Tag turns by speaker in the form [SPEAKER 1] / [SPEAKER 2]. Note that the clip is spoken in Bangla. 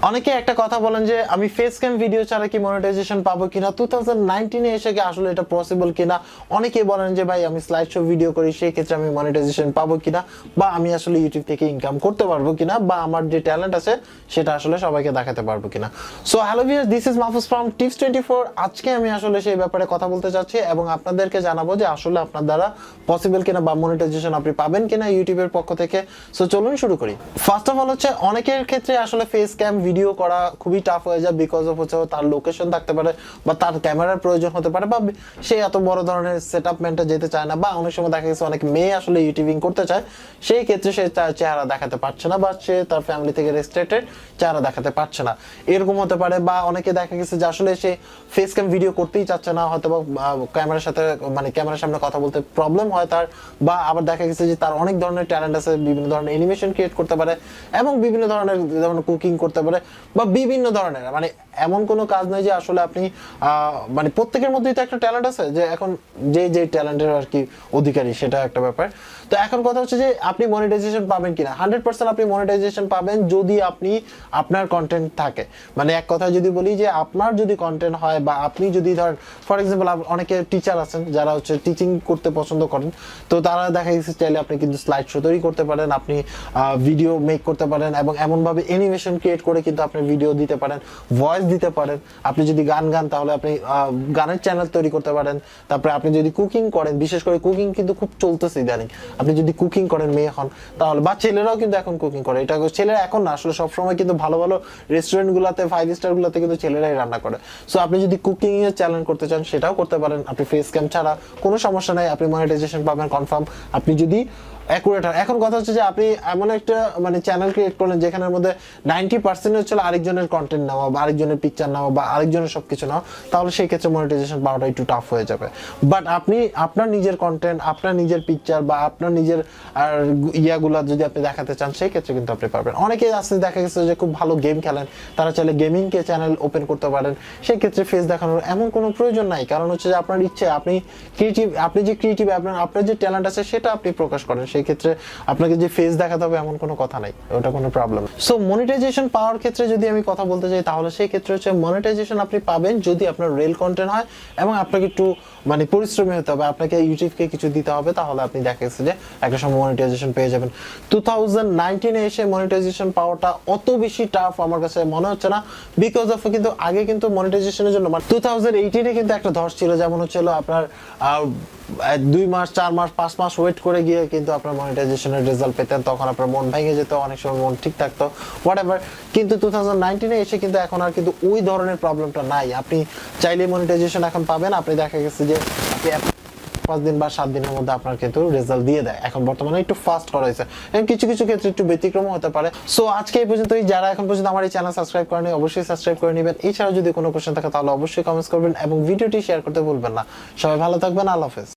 [SPEAKER 1] অনেকে একটা কথা বলেন যে আমি ফেস ক্যাম ভিডিও ছাড়া কি মনিটাইজেশন পাবো কিনা, 2019 এ এসে কি আসলে এটা পসিবল কিনা। অনেকে বলেন যে ভাই আমি স্লাইড শো ভিডিও করি, সেই ক্ষেত্রে আমি মনিটাইজেশন পাবো কিনা, বা আমি আসলে ইউটিউব থেকে ইনকাম করতে পারবো কিনা, বা আমার যে ট্যালেন্ট আছে সেটা আসলে সবাইকে দেখাতে পারবো কিনা। So hello viewers, this is Mahfuz from tips 24। আজকে আমি আসলে সেই ব্যাপারে কথা বলতে চাচ্ছি এবং আপনাদেরকে জানাবো যে আসলে আপনার দ্বারা পসিবল কিনা বা মনিটাইজেশন আপনি পাবেন কিনা ইউটিউবের পক্ষ থেকে। সো চলুন শুরু করি। ফার্স্ট অফ অল হচ্ছে অনেকের ক্ষেত্রে আসলে ফেস ক্যাম ভিডিও করা খুবই টাফ হয়ে যায়, বিকজ অফ হচ্ছে তার লোকেশন থাকতে পারে বা তার ক্যামেরার প্রয়োজন হতে পারে, বা সে এত বড় ধরনের সেটআপ মেনটে যেতে চায় না, বা অনেক সময় দেখা গেছে অনেক মেয়ে আসলে ইউটিউবিং করতে চায়, সেই ক্ষেত্রে সে তার চেহারা দেখাতে পারছে না, বা সে তার ফ্যামিলি থেকে রেস্ট্রিক্টেড, চেহারা দেখাতে পারছে না, এরকম হতে পারে। বা অনেকে দেখা গেছে যে আসলে সে ফেস ক্যাম ভিডিও করতেই চাচ্ছে না, হয়তো বা ক্যামেরার সাথে মানে ক্যামেরার সামনে কথা বলতে প্রবলেম হয় তার, বা আবার দেখা গেছে যে তার অনেক ধরনের ট্যালেন্ট আছে, বিভিন্ন ধরনের অ্যানিমেশন ক্রিয়েট করতে পারে এবং বিভিন্ন ধরনের যেমন কুকিং করতে পারে বা বিভিন্ন ধরনের, মানে এমন কোনো কাজ নাই যে আসলে আপনি মানে প্রত্যেকের মধ্যেই তো একটা ট্যালেন্ট আছে, যে এখন যে ট্যালেন্টের আর কি অধিকারী সেটা একটা ব্যাপার। তো এখন কথা হচ্ছে যে আপনি মনিটাইজেশন পাবেন কিনা। 100% আপনি মনিটাইজেশন পাবেন যদি আপনি আপনার কন্টেন্ট থাকে। মানে এক কথায় যদি বলি যে আপনার যদি কন্টেন্ট হয়, বা আপনি যদি ধরেন ফর এক্সাম্পল অনেকে টিচার আছেন যারা হচ্ছে টিচিং করতে পছন্দ করেন, তো তারা দেখা গেছে চাইলে আপনি কিন্তু স্লাইড শো তৈরি করতে পারেন, আপনি ভিডিও মেক করতে পারেন এবং এমনভাবে অ্যানিমেশন ক্রিয়েট করে কিন্তু আপনি ভিডিও দিতে পারেন, ভয়েস দিতে পারেন। আপনি যদি গান তাহলে আপনি গানের চ্যানেল তৈরি করতে পারেন। তারপরে আপনি যদি কুকিং করেন, বিশেষ করে কুকিং কিন্তু খুব চলতেছে ইদানিং, আপনি যদি কুকিং করেন মেয়ে হন তাহলে, বা ছেলেরাও কিন্তু এখন কুকিং করে, এটা ছেলেরা এখন না আসলে সবসময় কিন্তু ভালো ভালো রেস্টুরেন্ট গুলাতে 5 স্টার গুলাতে কিন্তু ছেলেরাই রান্না করে। সো আপনি যদি কুকিং এর চ্যানেল করতে চান সেটাও করতে পারেন, আপনি ফেস ক্যাম ছাড়া কোনো সমস্যা নাই, আপনি মনিটাইজেশন পাবেন কনফার্ম। আপনি যদি অ্যাকুরেট হয়, এখন কথা হচ্ছে যে আপনি এমন একটা মানে চ্যানেল ক্রিয়েট করলেন যেখানের মধ্যে 90% হচ্ছে আরেকজনের কন্টেন্ট নেওয়া বা আরেকজনের পিকচার নেওয়া বা আরেকজনের সবকিছু নেওয়া, তাহলে সেই ক্ষেত্রে মনিটাইজেশন পাওয়াটা একটু টাফ হয়ে যাবে। বাট আপনি আপনার নিজের কন্টেন্ট, আপনার নিজের পিকচার বা আপনার নিজের আর ইয়াগুলা যদি আপনি দেখাতে চান, সেই ক্ষেত্রে কিন্তু আপনি পারবেন। অনেকে আসলে দেখা গেছে যে খুব ভালো গেম খেলেন, তারা চাইলে গেমিংকে চ্যানেল ওপেন করতে পারেন, সেই ক্ষেত্রে ফেস দেখানোর এমন কোনো প্রয়োজন নাই, কারণ হচ্ছে যে আপনার ইচ্ছে, আপনি ক্রিয়েটিভ, আপনি যে ক্রিয়েটিভ, আপনার যে ট্যালেন্ট আছে সেটা আপনি প্রকাশ করেন, সেই ক্ষেত্রে আপনাকে যে ফেস দেখাতে হবে এমন কোনো কথা নাই, ওটা কোনো প্রবলেম। সো মনিটাইজেশন পাওয়ার ক্ষেত্রে যদি আমি কথা বলতে চাই, তাহলে সেই ক্ষেত্রে হচ্ছে মনিটাইজেশন আপনি পাবেন যদি আপনার রিয়েল কন্টেন্ট হয় এবং আপনাকে একটু মানে পরিশ্রমী হতে হবে, আপনাকে ইউটিউবকে কিছু দিতে হবে, তাহলে আপনি দেখা গেছে যে একটা সময় মনিটাইজেশন পেয়ে যাবেন। 2019 এ এসে মনিটাইজেশন পাওয়াটা অত বেশি টাফ আমার কাছে মনে হচ্ছে না, বিকজ অফ কিন্তু আগে কিন্তু মনিটাইজেশনের জন্য 2018 এ কিন্তু একটা ধস ছিল, যেমন হচ্ছিল আপনার 2 মাস 4 মাস 5 মাস ওয়েট করে গিয়ে কিন্তু আপনার মনিটাইজেশনের রেজাল্ট পেতেন, তখন আপনার মন ভেঙে যেত, অনেক সময় মন ঠিক থাকতো, হোয়াটএভার। কিন্তু 2019 এ এসে কিন্তু এখন আর কিন্তু ওই ধরনের প্রবলেমটা নাই, আপনি চাইলে মনিটাইজেশন এখন পাবেন। আপনি দেখা গেছে যে আপনি 5 দিন বা 7 দিনের মধ্যে আপনার কিন্তু রেজাল্ট দিয়ে দেয়, এখন বর্তমানে একটু ফাস্ট করা হয়েছে, এবং কিছু কিছু ক্ষেত্রে একটু ব্যতিক্রম হতে পারে। সো আজকে এই পর্যন্তই। যারা এখন পর্যন্ত আমার এই চ্যানেল সাবস্ক্রাইব করেনি অবশ্যই সাবস্ক্রাইব করে নেবেন। এছাড়াও যদি কোনো কোশ্চেন থাকে তাহলে অবশ্যই কমেন্টস করবেন এবং ভিডিওটি শেয়ার করতে ভুলবেন না। সবাই ভালো থাকবেন, আল্লাহ হাফেজ।